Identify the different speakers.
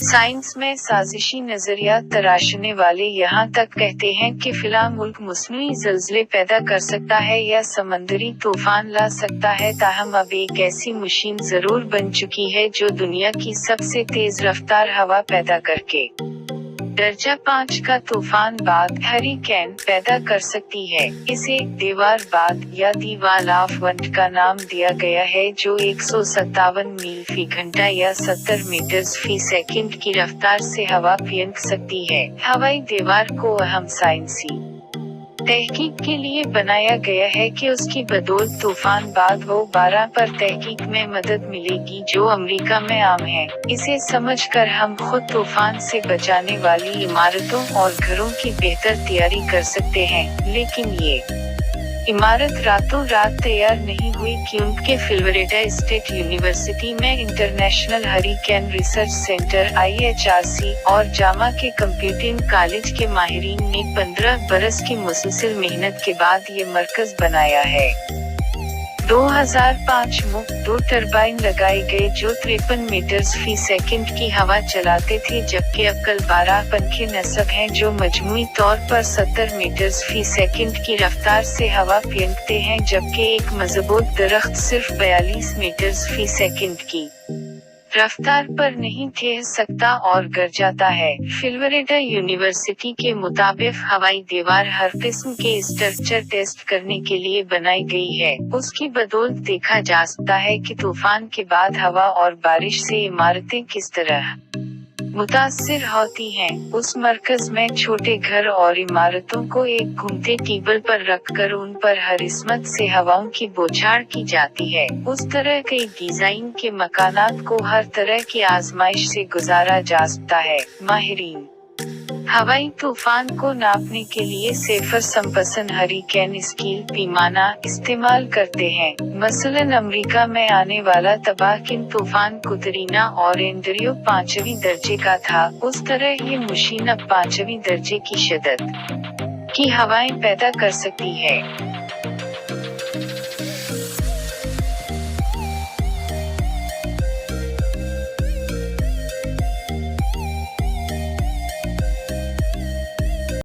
Speaker 1: Science में साजिशी नजरिया तराशने वाले यहाँ तक कहते हैं कि फिलहाल मुल्क मौसमी ज़लज़ले पैदा कर सकता है या समंदरी तूफान ला सकता है, ताहम अब एक ऐसी मशीन जरूर बन चुकी है जो दुनिया की सबसे तेज रफ्तार हवा पैदा करके दर्जा 5 का तूफान बाद हरिकेन पैदा कर सकती है। इसे दीवार बाद या दी वॉल ऑफ वंड का नाम दिया गया है, जो 157 मील फी घंटा या 70 मीटर फी सेकंड की रफ्तार से हवा फेंक सकती है। हवाई दीवार को अहम साइंसी तहकीक के लिए बनाया गया है कि उसकी बदौलत तूफान बाद वो 12 पर तहकीक में मदद मिलेगी जो अमेरिका में आम है। इसे समझकर हम खुद तूफान से बचाने वाली इमारतों और घरों की बेहतर तैयारी कर सकते हैं, लेकिन ये इमारत रातों रात तैयार नहीं हुई क्योंकि फ्लोरिडा स्टेट यूनिवर्सिटी में international hurricane research centre (IHRC) और जामा के कंप्यूटिंग कॉलेज के माहिरीन ने 15 बरस की मुसलसल मेहनत के बाद ये मरकज बनाया है। 2005 में 2 टरबाइन लगाए गए जो 53 मीटर फी सेकंड की हवा चलाते थे, जबकि अब कल 12 पंखे नस्ब हैं जो मजमूई तौर पर 70 मीटर फी सेकंड की रफ्तार से हवा फेंकते हैं, जबकि एक मजबूत दरख्त सिर्फ 42 मीटर फी सेकंड की रफ्तार पर नहीं ठहर सकता और गिर जाता है। फ्लोरिडा यूनिवर्सिटी के मुताबिक हवाई दीवार हर किस्म के स्ट्रक्चर टेस्ट करने के लिए बनाई गई है। उसकी बदौलत देखा जा सकता है कि तूफान के बाद हवा और बारिश से इमारतें किस तरह मुतासिर होती हैं। उस मरकज में छोटे घर और इमारतों को एक घूमते टेबल पर रखकर उन पर हर किस्मत से हवाओं की बौछार की जाती है। उस तरह के डिजाइन के मकानात को हर तरह की आजमाइश से गुजारा जा सकता है। माहिरीन हवाई तूफान को नापने के लिए सेफर संपसन हरिकेन स्केल पैमाना इस्तेमाल करते हैं। मसलन अमेरिका में आने वाला तबाहकुन तूफान कुतरीना और एंड्रयू 5वीं दर्जे का था, उस तरह ये मशीन अब 5वीं दर्जे की शिद्दत की हवाएं पैदा कर सकती है।